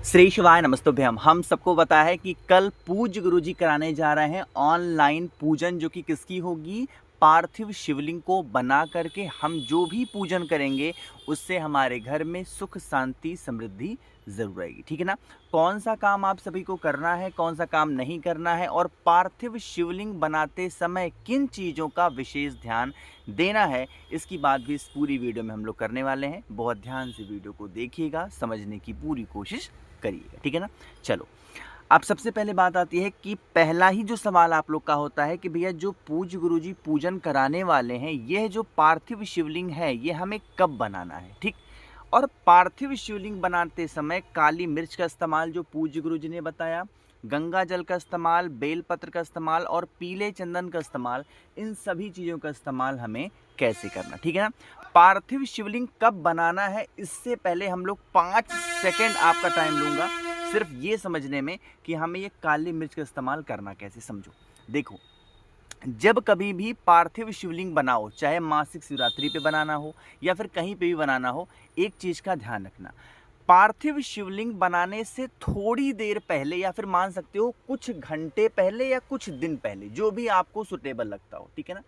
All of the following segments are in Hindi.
श्री शिवाय नमस्तुभ्यम। हम सबको पता है कि कल पूज्य गुरुजी कराने जा रहे हैं ऑनलाइन पूजन, जो कि किसकी होगी? पार्थिव शिवलिंग को बना करके हम जो भी पूजन करेंगे उससे हमारे घर में सुख शांति समृद्धि जरूर आएगी। ठीक है ना? कौन सा काम आप सभी को करना है, कौन सा काम नहीं करना है, और पार्थिव शिवलिंग बनाते समय किन चीज़ों का विशेष ध्यान देना है, इसकी बात भी इस पूरी वीडियो में हम लोग करने वाले हैं। बहुत ध्यान से वीडियो को देखिएगा, समझने की पूरी कोशिश करिएगा। ठीक है ना? चलो, अब सबसे पहले बात आती है कि पहला ही जो सवाल आप लोग का होता है कि भैया जो पूज्य गुरुजी पूजन कराने वाले हैं, यह जो पार्थिव शिवलिंग है ये हमें कब बनाना है? ठीक। और पार्थिव शिवलिंग बनाते समय काली मिर्च का इस्तेमाल जो पूज्य गुरुजी ने बताया, गंगा जल का इस्तेमाल, बेलपत्र का इस्तेमाल और पीले चंदन का इस्तेमाल, इन सभी चीज़ों का इस्तेमाल हमें कैसे करना, ठीक है ना? पार्थिव शिवलिंग कब बनाना है, इससे पहले हम लोग 5 सेकंड आपका टाइम लूँगा सिर्फ ये समझने में कि हमें ये काली मिर्च का इस्तेमाल करना कैसे। समझो, देखो, जब कभी भी पार्थिव शिवलिंग बनाओ, चाहे मासिक शिवरात्रि पे बनाना हो या फिर कहीं पे भी बनाना हो, एक चीज़ का ध्यान रखना। पार्थिव शिवलिंग बनाने से थोड़ी देर पहले या फिर मान सकते हो कुछ घंटे पहले या कुछ दिन पहले, जो भी आपको सुटेबल लगता हो, ठीक है ना,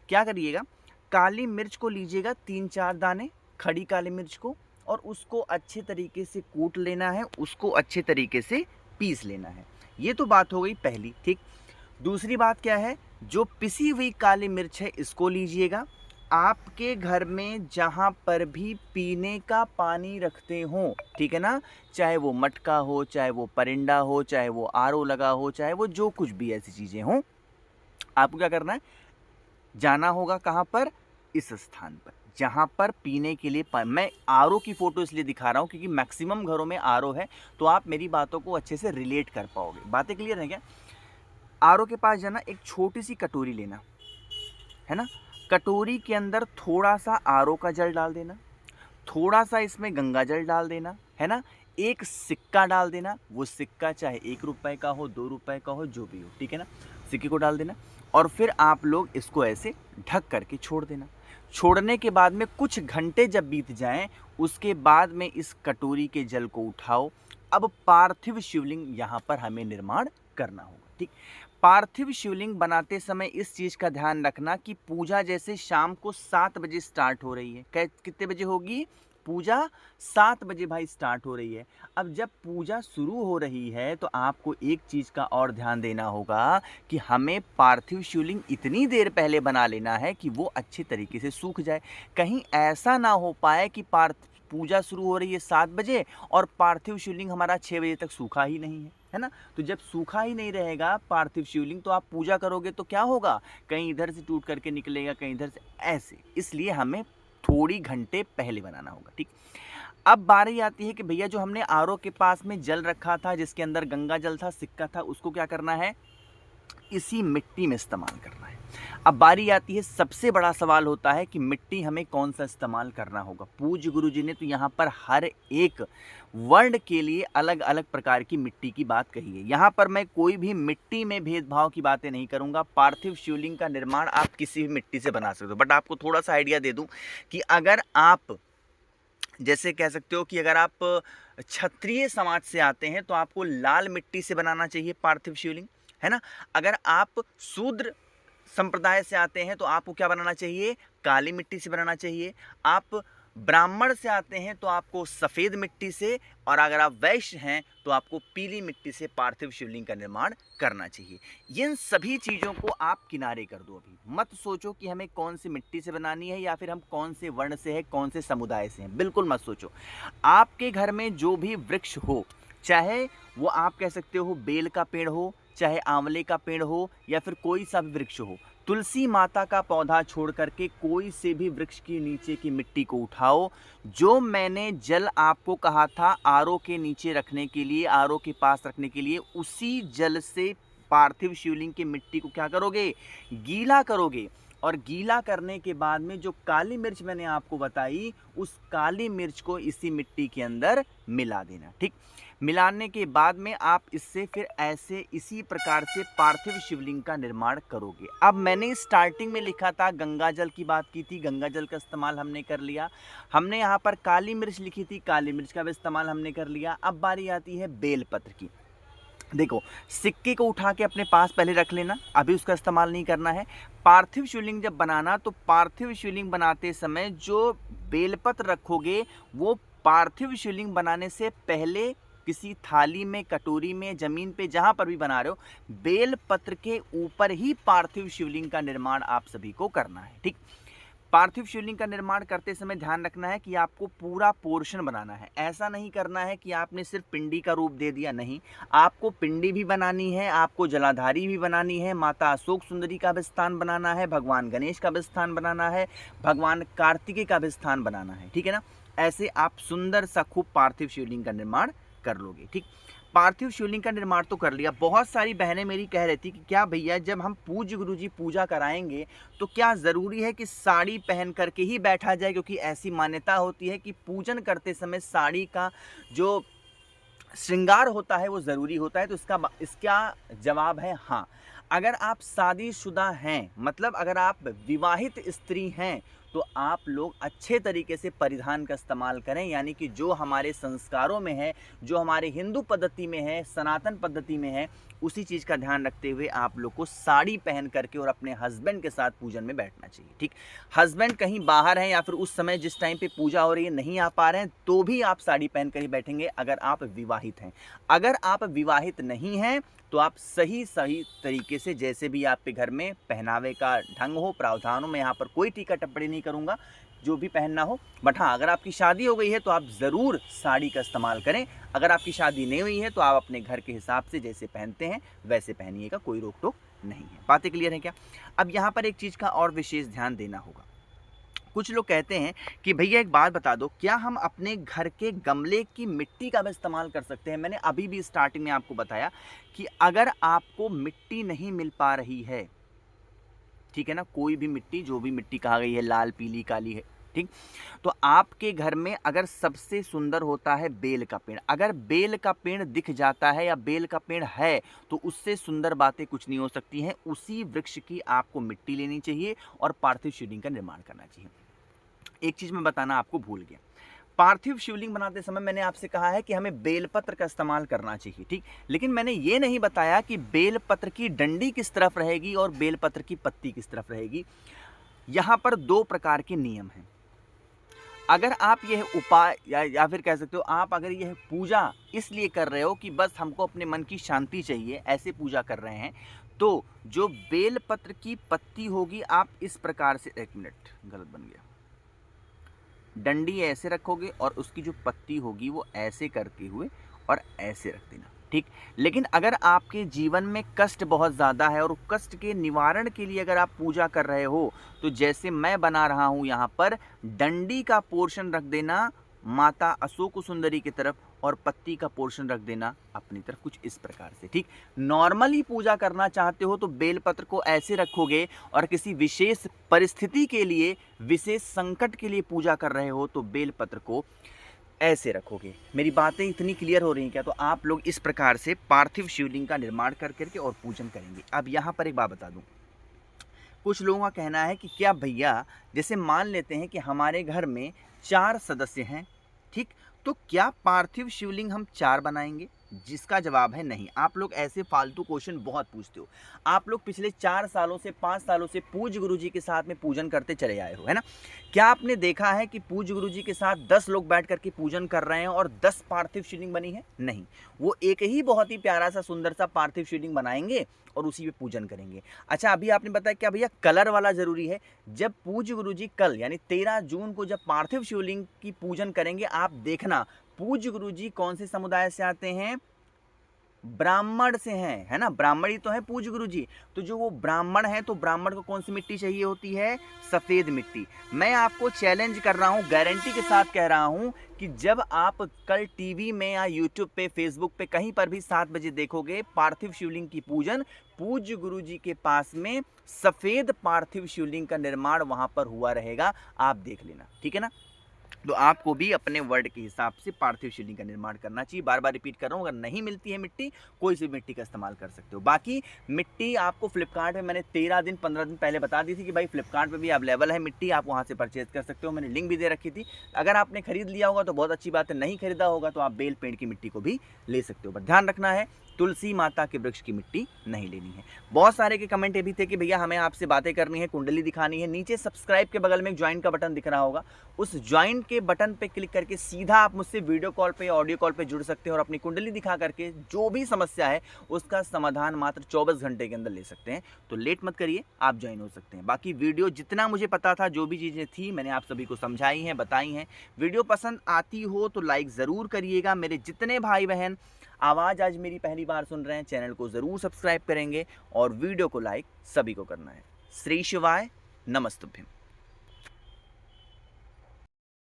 क्या करिएगा, काली मिर्च को लीजिएगा 3-4 दाने, खड़ी काली मिर्च को, और उसको अच्छे तरीके से कूट लेना है, उसको अच्छे तरीके से पीस लेना है। ये तो बात हो गई पहली। ठीक। दूसरी बात क्या है, जो पिसी हुई काली मिर्च है इसको लीजिएगा। आपके घर में जहाँ पर भी पीने का पानी रखते हो, ठीक है ना, चाहे वो मटका हो, चाहे वो परिंदा हो, चाहे वो आरओ लगा हो, चाहे वो जो कुछ भी ऐसी चीज़ें हों, आपको क्या करना है, जाना होगा कहाँ पर? इस स्थान पर जहाँ पर पीने के लिए मैं आरओ की फ़ोटो इसलिए दिखा रहा हूँ क्योंकि मैक्सिमम घरों में आरओ है, तो आप मेरी बातों को अच्छे से रिलेट कर पाओगे। बातें क्लियर हैं क्या? आरओ के पास जाना, एक छोटी सी कटोरी लेना है ना, कटोरी के अंदर थोड़ा सा आरओ का जल डाल देना, थोड़ा सा इसमें गंगा जल डाल देना, है ना, एक सिक्का डाल देना। वो सिक्का चाहे 1 रुपए का हो, 2 रुपए का हो, जो भी हो, ठीक है ना, सिक्के को डाल देना। और फिर आप लोग इसको ऐसे ढक करके छोड़ देना। छोड़ने के बाद में कुछ घंटे जब बीत जाएं, उसके बाद में इस कटोरी के जल को उठाओ। अब पार्थिव शिवलिंग यहाँ पर हमें निर्माण करना होगा। ठीक। पार्थिव शिवलिंग बनाते समय इस चीज़ का ध्यान रखना कि पूजा जैसे शाम को 7 बजे स्टार्ट हो रही है, कितने बजे होगी पूजा? 7 बजे भाई स्टार्ट हो रही है। अब जब पूजा शुरू हो रही है तो आपको एक चीज़ का और ध्यान देना होगा कि हमें पार्थिव शिवलिंग इतनी देर पहले बना लेना है कि वो अच्छे तरीके से सूख जाए। कहीं ऐसा ना हो पाए कि पूजा शुरू हो रही है 7 बजे और पार्थिव शिवलिंग हमारा 6 बजे तक सूखा ही नहीं है ना? तो जब सूखा ही नहीं रहेगा पार्थिव शिवलिंग, तो आप पूजा करोगे तो क्या होगा, कहीं इधर से टूट करके निकलेगा, कहीं इधर से, ऐसे। इसलिए हमें थोड़ी घंटे पहले बनाना होगा। ठीक। अब बारी आती है कि भैया जो हमने आरओ के पास में जल रखा था, जिसके अंदर गंगा जल था, सिक्का था, उसको क्या करना है, इसी मिट्टी में इस्तेमाल करना है। अब बारी आती है, सबसे बड़ा सवाल होता है कि मिट्टी हमें कौन सा इस्तेमाल करना होगा। पूज्य गुरुजी ने तो यहाँ पर हर एक वर्ण के लिए अलग अलग प्रकार की मिट्टी की बात कही है। यहाँ पर मैं कोई भी मिट्टी में भेदभाव की बातें नहीं करूँगा। पार्थिव शिवलिंग का निर्माण आप किसी भी मिट्टी से बना सकते हो, बट आपको थोड़ा सा आइडिया दे दूँ कि अगर आप जैसे कह सकते हो कि अगर आप क्षत्रिय समाज से आते हैं तो आपको लाल मिट्टी से बनाना चाहिए पार्थिव शिवलिंग, है ना। अगर आप शूद्र संप्रदाय से आते हैं तो आपको क्या बनाना चाहिए, काली मिट्टी से बनाना चाहिए। आप ब्राह्मण से आते हैं तो आपको सफ़ेद मिट्टी से, और अगर आप वैश्य हैं तो आपको पीली मिट्टी से पार्थिव शिवलिंग का निर्माण करना चाहिए। इन सभी चीज़ों को आप किनारे कर दो। अभी मत सोचो कि हमें कौन सी मिट्टी से बनानी है या फिर हम कौन से वर्ण से हैं, कौन से समुदाय से हैं, बिल्कुल मत सोचो। आपके घर में जो भी वृक्ष हो, चाहे वो आप कह सकते हो बेल का पेड़ हो, चाहे आंवले का पेड़ हो, या फिर कोई सा भी वृक्ष हो, तुलसी माता का पौधा छोड़ करके कोई से भी वृक्ष के नीचे की मिट्टी को उठाओ। जो मैंने जल आपको कहा था आरओ के नीचे रखने के लिए, आरओ के पास रखने के लिए, उसी जल से पार्थिव शिवलिंग की मिट्टी को क्या करोगे, गीला करोगे। और गीला करने के बाद में जो काली मिर्च मैंने आपको बताई, उस काली मिर्च को इसी मिट्टी के अंदर मिला देना। ठीक। मिलाने के बाद में आप इससे फिर ऐसे इसी प्रकार से पार्थिव शिवलिंग का निर्माण करोगे। अब मैंने स्टार्टिंग में लिखा था गंगा जल की बात की थी, गंगा जल का इस्तेमाल हमने कर लिया। हमने यहाँ पर काली मिर्च लिखी थी, काली मिर्च का भी इस्तेमाल हमने कर लिया। अब बारी आती है बेलपत्र की। देखो, सिक्के को उठा के अपने पास पहले रख लेना, अभी उसका इस्तेमाल नहीं करना है। पार्थिव शिवलिंग जब बनाना तो पार्थिव शिवलिंग बनाते समय जो बेलपत्र रखोगे वो पार्थिव शिवलिंग बनाने से पहले किसी थाली में, कटोरी में, जमीन पे, जहां पर भी बना रहे हो, बेलपत्र के ऊपर ही पार्थिव शिवलिंग का निर्माण आप सभी को करना है। ठीक, पार्थिव शिवलिंग का निर्माण करते समय ध्यान रखना है कि आपको पूरा पोर्शन बनाना है। ऐसा नहीं करना है कि आपने सिर्फ पिंडी का रूप दे दिया, नहीं, आपको पिंडी भी बनानी है, आपको जलाधारी भी बनानी है, माता अशोक सुंदरी का भी स्थान बनाना है, भगवान गणेश का भी स्थान बनाना है, भगवान कार्तिकेय का भी स्थान बनाना है। ठीक है ना, ऐसे आप सुंदर सा खूब पार्थिव शिवलिंग का निर्माण कर लोगे। ठीक, पार्थिव शिवलिंग का निर्माण तो कर लिया। बहुत सारी बहनें मेरी कह रही थी कि क्या भैया जब हम पूज्य गुरुजी पूजा कराएंगे तो क्या ज़रूरी है कि साड़ी पहन करके ही बैठा जाए, क्योंकि ऐसी मान्यता होती है कि पूजन करते समय साड़ी का जो श्रृंगार होता है वो ज़रूरी होता है। तो इसका जवाब है हाँ। अगर आप शादीशुदा हैं, मतलब अगर आप विवाहित स्त्री हैं, तो आप लोग अच्छे तरीके से परिधान का इस्तेमाल करें, यानी कि जो हमारे संस्कारों में है, जो हमारे हिंदू पद्धति में है, सनातन पद्धति में है, उसी चीज़ का ध्यान रखते हुए आप लोग को साड़ी पहन करके और अपने हस्बैंड के साथ पूजन में बैठना चाहिए। ठीक, हस्बैंड कहीं बाहर हैं या फिर उस समय जिस टाइम पे पूजा हो रही है नहीं आ पा रहे हैं, तो भी आप साड़ी पहन कर ही बैठेंगे अगर आप विवाहित हैं। अगर आप विवाहित नहीं हैं तो आप सही तरीके से, जैसे भी आपके घर में पहनावे का ढंग हो, प्रावधान हो, मैं यहाँ पर कोई टीका टिप्पणी नहीं करूँगा, जो भी पहनना हो। बट हाँ, अगर आपकी शादी हो गई है तो आप ज़रूर साड़ी का इस्तेमाल करें। अगर आपकी शादी नहीं हुई है तो आप अपने घर के हिसाब से जैसे पहनते हैं वैसे पहनिएगा, कोई रोक टोक नहीं है। बातें क्लियर हैं क्या? अब यहाँ पर एक चीज़ का और विशेष ध्यान देना होगा। कुछ लोग कहते हैं कि भैया एक बात बता दो, क्या हम अपने घर के गमले की मिट्टी का भी इस्तेमाल कर सकते हैं? मैंने अभी भी स्टार्टिंग में आपको बताया कि अगर आपको मिट्टी नहीं मिल पा रही है, ठीक है ना, कोई भी मिट्टी, जो भी मिट्टी कहा गई है, लाल, पीली, काली है, ठीक, तो आपके घर में अगर सबसे सुंदर होता है बेल का पेड़, अगर बेल का पेड़ दिख जाता है या बेल का पेड़ है तो उससे सुंदर बातें कुछ नहीं हो सकती हैं। उसी वृक्ष की आपको मिट्टी लेनी चाहिए और पार्थिव शिवलिंग का निर्माण करना चाहिए। एक चीज मैं बताना आपको भूल गया, पार्थिव शिवलिंग बनाते समय मैंने आपसे कहा है कि हमें बेलपत्र का इस्तेमाल करना चाहिए, ठीक, लेकिन मैंने ये नहीं बताया कि बेलपत्र की डंडी किस तरफ रहेगी और बेलपत्र की पत्ती किस तरफ रहेगी। यहाँ पर दो प्रकार के नियम हैं। अगर आप यह उपाय या फिर कह सकते हो आप अगर यह पूजा इसलिए कर रहे हो कि बस हमको अपने मन की शांति चाहिए, ऐसे पूजा कर रहे हैं, तो जो बेलपत्र की पत्ती होगी आप इस प्रकार से, एक मिनट गलत बन गया, डंडी ऐसे रखोगे और उसकी जो पत्ती होगी वो ऐसे करते हुए और ऐसे रख देना, ठीक। लेकिन अगर आपके जीवन में कष्ट बहुत ज़्यादा है और कष्ट के निवारण के लिए अगर आप पूजा कर रहे हो, तो जैसे मैं बना रहा हूँ यहाँ पर, डंडी का पोर्शन रख देना माता अशोक सुंदरी की तरफ और पत्ती का पोर्शन रख देना अपनी तरफ, कुछ इस प्रकार से, ठीक। नॉर्मली पूजा करना चाहते हो तो बेलपत्र को ऐसे रखोगे और किसी विशेष परिस्थिति के लिए, विशेष संकट के लिए पूजा कर रहे हो तो बेलपत्र को ऐसे रखोगे। मेरी बातें इतनी क्लियर हो रही हैं क्या? तो आप लोग इस प्रकार से पार्थिव शिवलिंग का निर्माण कर करके और पूजन करेंगे। अब यहाँ पर एक बात बता दूँ, कुछ लोगों का कहना है कि क्या भैया, जैसे मान लेते हैं कि हमारे घर में 4 सदस्य हैं, ठीक, तो क्या पार्थिव शिवलिंग हम 4 बनाएंगे? जिसका जवाब है नहीं। आप लोग ऐसे फालतू क्वेश्चन बहुत पूछते हो। आप लोग पिछले 4 सालों से, 5 सालों से पूज्य गुरुजी के साथ में पूजन करते चले आए हो, है ना? क्या आपने देखा है कि पूज्य गुरुजी के साथ 10 लोग बैठ करके पूजन कर रहे हैं और 10 पार्थिव शिवलिंग बनी है? नहीं, वो एक ही बहुत ही प्यारा सा सुंदर सा पार्थिव शिवलिंग बनाएंगे और उसी पे पूजन करेंगे। अच्छा, अभी आपने बताया क्या भैया कलर वाला जरूरी है? जब पूज्य गुरुजी कल यानी 13 जून को जब पार्थिव शिवलिंग की पूजन करेंगे, आप देखना पूज्य गुरुजी कौन से समुदाय से आते हैं? ब्राह्मण से हैं, है ना? ब्राह्मण ही तो है पूज्य गुरुजी। तो जो वो ब्राह्मण है, तो ब्राह्मण को कौन सी मिट्टी चाहिए होती है? सफेद मिट्टी। मैं आपको चैलेंज कर रहा हूं, गारंटी के साथ कह रहा हूं कि जब आप कल टीवी में या यूट्यूब पे, फेसबुक पे, कहीं पर भी 7 बजे देखोगे पार्थिव शिवलिंग की पूजन, पूज्य गुरुजी के पास में सफेद पार्थिव शिवलिंग का निर्माण वहां पर हुआ रहेगा। आप देख लेना, ठीक है ना? तो आपको भी अपने वर्ड के हिसाब से पार्थिव शिवलिंग का निर्माण करना चाहिए। बार बार रिपीट कर रहा हूँ, अगर नहीं मिलती है मिट्टी, कोई सी मिट्टी का इस्तेमाल कर सकते हो। बाकी मिट्टी आपको फ्लिपकार्ट में मैंने 13 दिन 15 दिन पहले बता दी थी कि भाई फ्लिपकार्ट पे भी अवेलेबल है मिट्टी, आप वहाँ से परचेज कर सकते हो। मैंने लिंक भी दे रखी थी। अगर आपने खरीद लिया होगा तो बहुत अच्छी बात है, नहीं खरीदा होगा तो आप बेल पेड़ की मिट्टी को भी ले सकते हो। बट ध्यान रखना है, तुलसी माता के वृक्ष की मिट्टी नहीं लेनी है। बहुत सारे के कमेंट ये भी थे कि भैया हमें आपसे बातें करनी है, कुंडली दिखानी है। नीचे सब्सक्राइब के बगल में एक ज्वाइन का बटन दिख रहा होगा, उस ज्वाइन के बटन पे क्लिक करके सीधा आप मुझसे वीडियो कॉल पे या ऑडियो कॉल पे जुड़ सकते हैं और अपनी कुंडली दिखा करके जो भी समस्या है उसका समाधान मात्र 24 घंटे के अंदर ले सकते हैं। तो लेट मत करिए, आप ज्वाइन हो सकते हैं। बाकी वीडियो जितना मुझे पता था, जो भी चीज़ें थी मैंने आप सभी को समझाई हैं, बताई हैं। वीडियो पसंद आती हो तो लाइक ज़रूर करिएगा। मेरे जितने भाई बहन आवाज़ आज मेरी पहली बार सुन रहे हैं, चैनल को ज़रूर सब्सक्राइब करेंगे और वीडियो को लाइक सभी को करना है। श्री शिवाय, नमस्तुभ्यम।